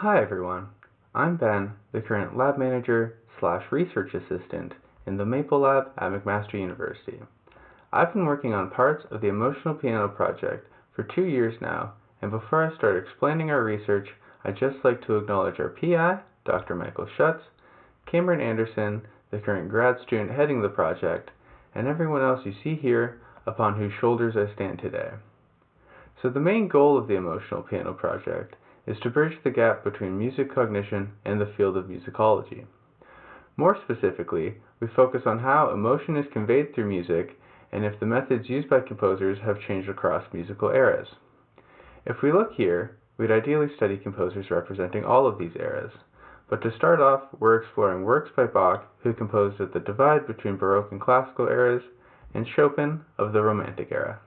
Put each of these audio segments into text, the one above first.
Hi everyone, I'm Ben, the current lab manager slash research assistant in the Maple Lab at McMaster University. I've been working on parts of the Emotional Piano project for 2 years now, and before I start explaining our research, I'd just like to acknowledge our PI, Dr. Michael Schutz, Cameron Anderson, the current grad student heading the project, and everyone else you see here upon whose shoulders I stand today. So the main goal of the Emotional Piano project is to bridge the gap between music cognition and the field of musicology. More specifically, we focus on how emotion is conveyed through music and if the methods used by composers have changed across musical eras. If we look here, we'd ideally study composers representing all of these eras. But to start off, we're exploring works by Bach, who composed at the divide between Baroque and Classical eras, and Chopin of the Romantic era.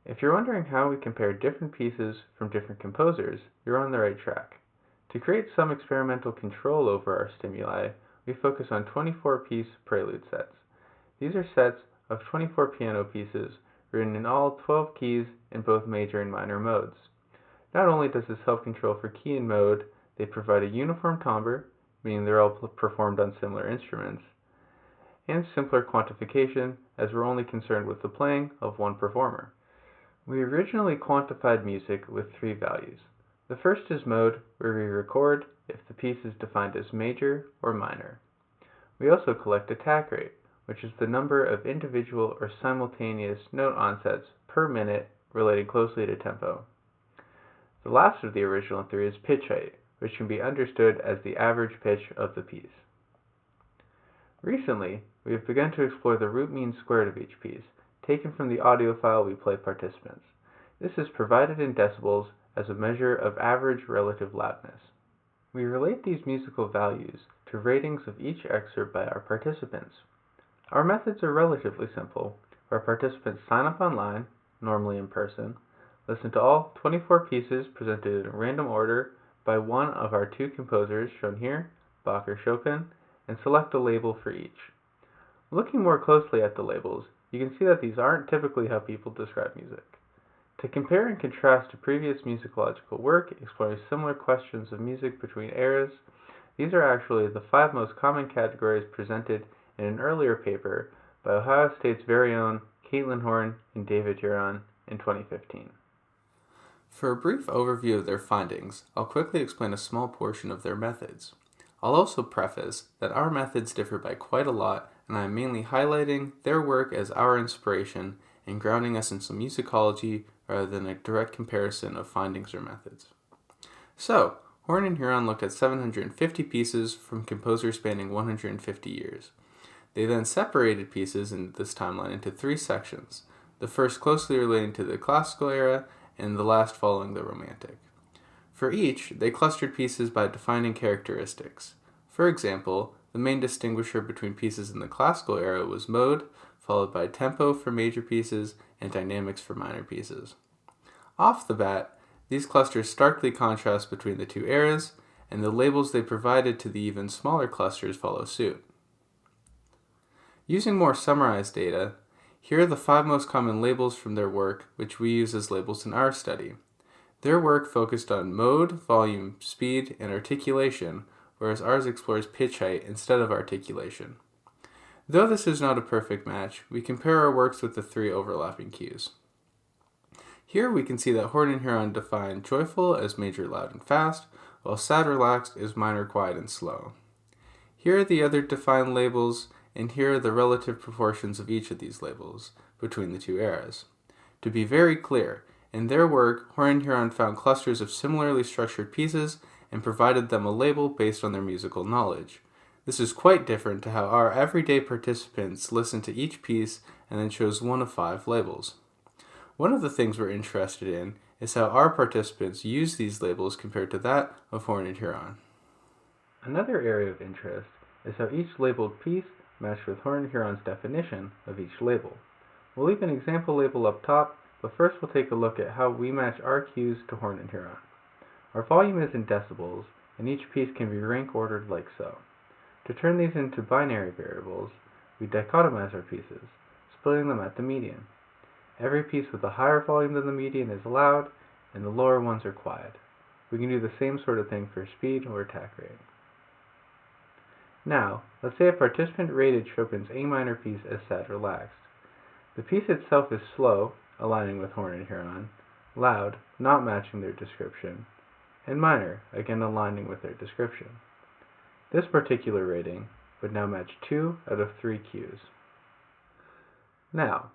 If you're wondering how we compare different pieces from different composers, you're on the right track. To create some experimental control over our stimuli, we focus on 24-piece prelude sets. These are sets of 24 piano pieces written in all 12 keys in both major and minor modes. Not only does this help control for key and mode, they provide a uniform timbre, meaning they're all performed on similar instruments, and simpler quantification, as we're only concerned with the playing of one performer. We originally quantified music with 3 values. The first is mode, where we record if the piece is defined as major or minor. We also collect attack rate, which is the number of individual or simultaneous note onsets per minute relating closely to tempo. The last of the original 3 is pitch height, which can be understood as the average pitch of the piece. Recently, we have begun to explore the root mean squared of each piece, taken from the audio file we play participants. This is provided in decibels as a measure of average relative loudness. We relate these musical values to ratings of each excerpt by our participants. Our methods are relatively simple, where participants sign up online, normally in person, listen to all 24 pieces presented in random order by one of our 2 composers shown here, Bach or Chopin, and select a label for each. Looking more closely at the labels, you can see that these aren't typically how people describe music. To compare and contrast to previous musicological work exploring similar questions of music between eras, these are actually the 5 most common categories presented in an earlier paper by Ohio State's very own Caitlin Horn and David Huron in 2015. For a brief overview of their findings, I'll quickly explain a small portion of their methods. I'll also preface that our methods differ by quite a lot, and I am mainly highlighting their work as our inspiration and grounding us in some musicology rather than a direct comparison of findings or methods. So, Horn and Huron looked at 750 pieces from composers spanning 150 years. They then separated pieces in this timeline into 3 sections, the first closely relating to the Classical era and the last following the Romantic. For each, they clustered pieces by defining characteristics. For example, the main distinguisher between pieces in the Classical era was mode, followed by tempo for major pieces and dynamics for minor pieces. Off the bat, these clusters starkly contrast between the 2 eras, and the labels they provided to the even smaller clusters follow suit. Using more summarized data, here are the 5 most common labels from their work, which we use as labels in our study. Their work focused on mode, volume, speed, and articulation, whereas ours explores pitch height instead of articulation. Though this is not a perfect match, we compare our works with the 3 overlapping cues. Here we can see that Horn and Huron define joyful as major loud and fast, while sad relaxed is minor quiet and slow. Here are the other defined labels, and here are the relative proportions of each of these labels between the 2 eras. To be very clear, in their work, Horn and Huron found clusters of similarly structured pieces and provided them a label based on their musical knowledge. This is quite different to how our everyday participants listened to each piece and then chose one of 5 labels. One of the things we're interested in is how our participants use these labels compared to that of Horn and Huron. Another area of interest is how each labeled piece matched with Horn and Huron's definition of each label. We'll leave an example label up top, but first we'll take a look at how we match our cues to Horn and Huron. Our volume is in decibels, and each piece can be rank ordered like so. To turn these into binary variables, we dichotomize our pieces, splitting them at the median. Every piece with a higher volume than the median is loud, and the lower ones are quiet. We can do the same sort of thing for speed or attack rate. Now, let's say a participant rated Chopin's A minor piece as sad relaxed. The piece itself is slow, aligning with horn and Huron, loud, not matching their description, and minor, again aligning with their description. This particular rating would now match 2 out of 3 cues. Now,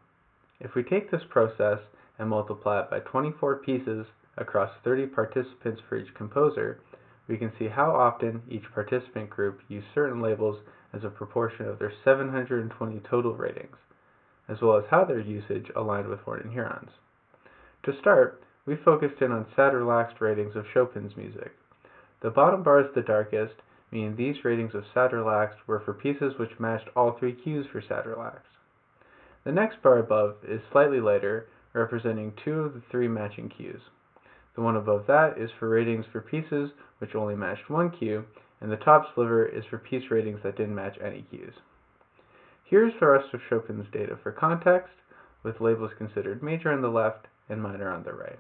if we take this process and multiply it by 24 pieces across 30 participants for each composer, we can see how often each participant group used certain labels as a proportion of their 720 total ratings, as well as how their usage aligned with horn and Hurons. To start, we focused in on sad relaxed ratings of Chopin's music. The bottom bar is the darkest, meaning these ratings of sad relaxed were for pieces which matched all 3 cues for sad relaxed. The next bar above is slightly lighter, representing 2 of the 3 matching cues. The one above that is for ratings for pieces which only matched 1 cue, and the top sliver is for piece ratings that didn't match any cues. Here's the rest of Chopin's data for context, with labels considered major on the left and minor on the right.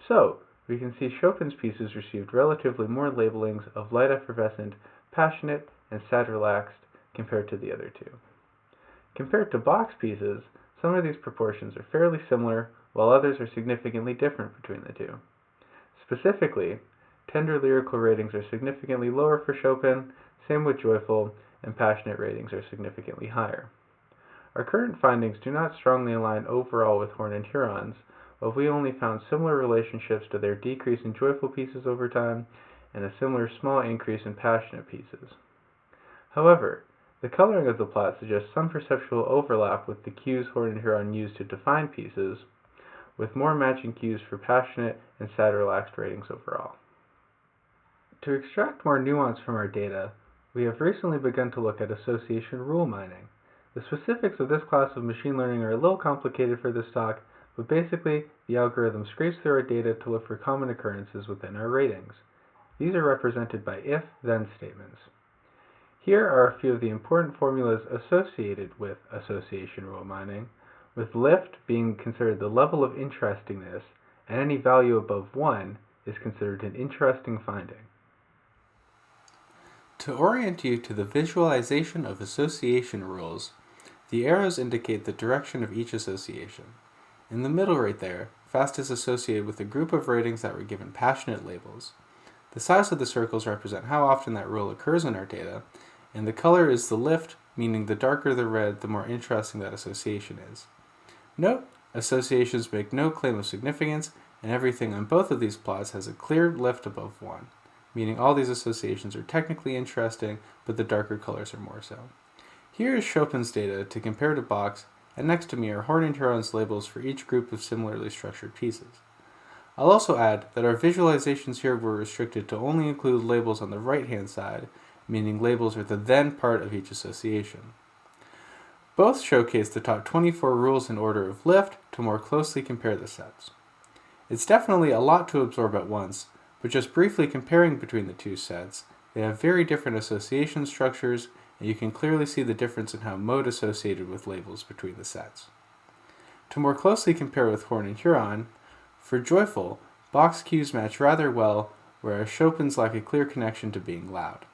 So, we can see Chopin's pieces received relatively more labelings of light effervescent, passionate, and sad relaxed compared to the other two. Compared to Bach's pieces, some of these proportions are fairly similar, while others are significantly different between the two. Specifically, tender lyrical ratings are significantly lower for Chopin, same with joyful, and passionate ratings are significantly higher. Our current findings do not strongly align overall with horn and Hurons, but we only found similar relationships to their decrease in joyful pieces over time and a similar small increase in passionate pieces. However, the coloring of the plot suggests some perceptual overlap with the cues horn and Huron used to define pieces, with more matching cues for passionate and sad relaxed ratings overall. To extract more nuance from our data, we have recently begun to look at association rule mining. The specifics of this class of machine learning are a little complicated for this talk, but basically, the algorithm scrapes through our data to look for common occurrences within our ratings. These are represented by if-then statements. Here are a few of the important formulas associated with association rule mining, with lift being considered the level of interestingness, and any value above 1 is considered an interesting finding. To orient you to the visualization of association rules, the arrows indicate the direction of each association. In the middle right there, fast is associated with a group of ratings that were given passionate labels. The size of the circles represent how often that rule occurs in our data, and the color is the lift, meaning the darker the red, the more interesting that association is. Note, associations make no claim of significance, and everything on both of these plots has a clear lift above 1, meaning all these associations are technically interesting, but the darker colors are more so. Here is Chopin's data to compare to Bach's, and next to me are horn and Huron's labels for each group of similarly structured pieces. I'll also add that our visualizations here were restricted to only include labels on the right-hand side, meaning labels are the then part of each association. Both showcase the top 24 rules in order of lift to more closely compare the sets. It's definitely a lot to absorb at once, but just briefly comparing between the two sets, they have very different association structures, and you can clearly see the difference in how mode associated with labels between the sets. To more closely compare with horn and Huron, for joyful, Bach's cues match rather well, whereas Chopin's lack a clear connection to being loud.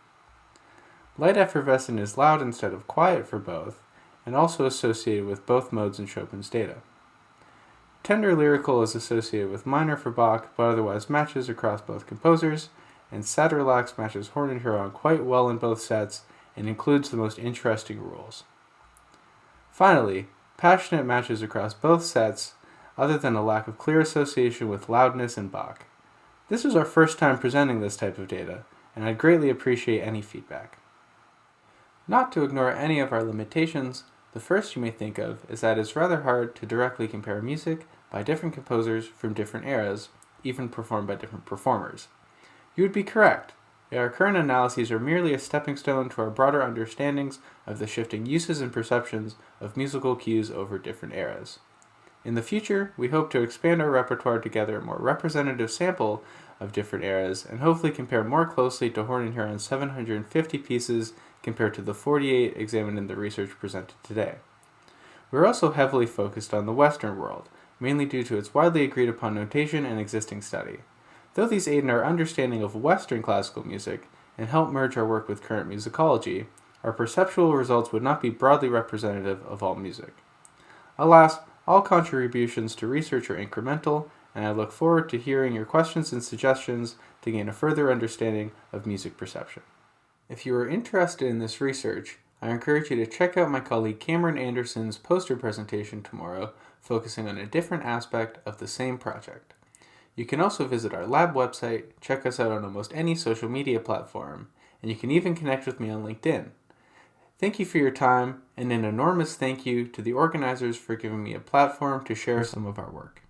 Light effervescent is loud instead of quiet for both, and also associated with both modes in Chopin's data. Tender lyrical is associated with minor for Bach, but otherwise matches across both composers, and sad relaxed matches horn and Huron quite well in both sets, and includes the most interesting rules. Finally, passionate matches across both sets, other than a lack of clear association with loudness in Bach. This is our first time presenting this type of data, and I'd greatly appreciate any feedback. Not to ignore any of our limitations, the first you may think of is that it's rather hard to directly compare music by different composers from different eras, even performed by different performers. You would be correct. Our current analyses are merely a stepping stone to our broader understandings of the shifting uses and perceptions of musical cues over different eras. In the future, we hope to expand our repertoire to gather a more representative sample of different eras and hopefully compare more closely to horn and Huron's 750 pieces compared to the 48 examined in the research presented today. We're also heavily focused on the Western world, mainly due to its widely agreed upon notation and existing study. Though these aid in our understanding of Western classical music and help merge our work with current musicology, our perceptual results would not be broadly representative of all music. Alas, all contributions to research are incremental, and I look forward to hearing your questions and suggestions to gain a further understanding of music perception. If you are interested in this research, I encourage you to check out my colleague Cameron Anderson's poster presentation tomorrow, focusing on a different aspect of the same project. You can also visit our lab website, check us out on almost any social media platform, and you can even connect with me on LinkedIn. Thank you for your time, and an enormous thank you to the organizers for giving me a platform to share some of our work.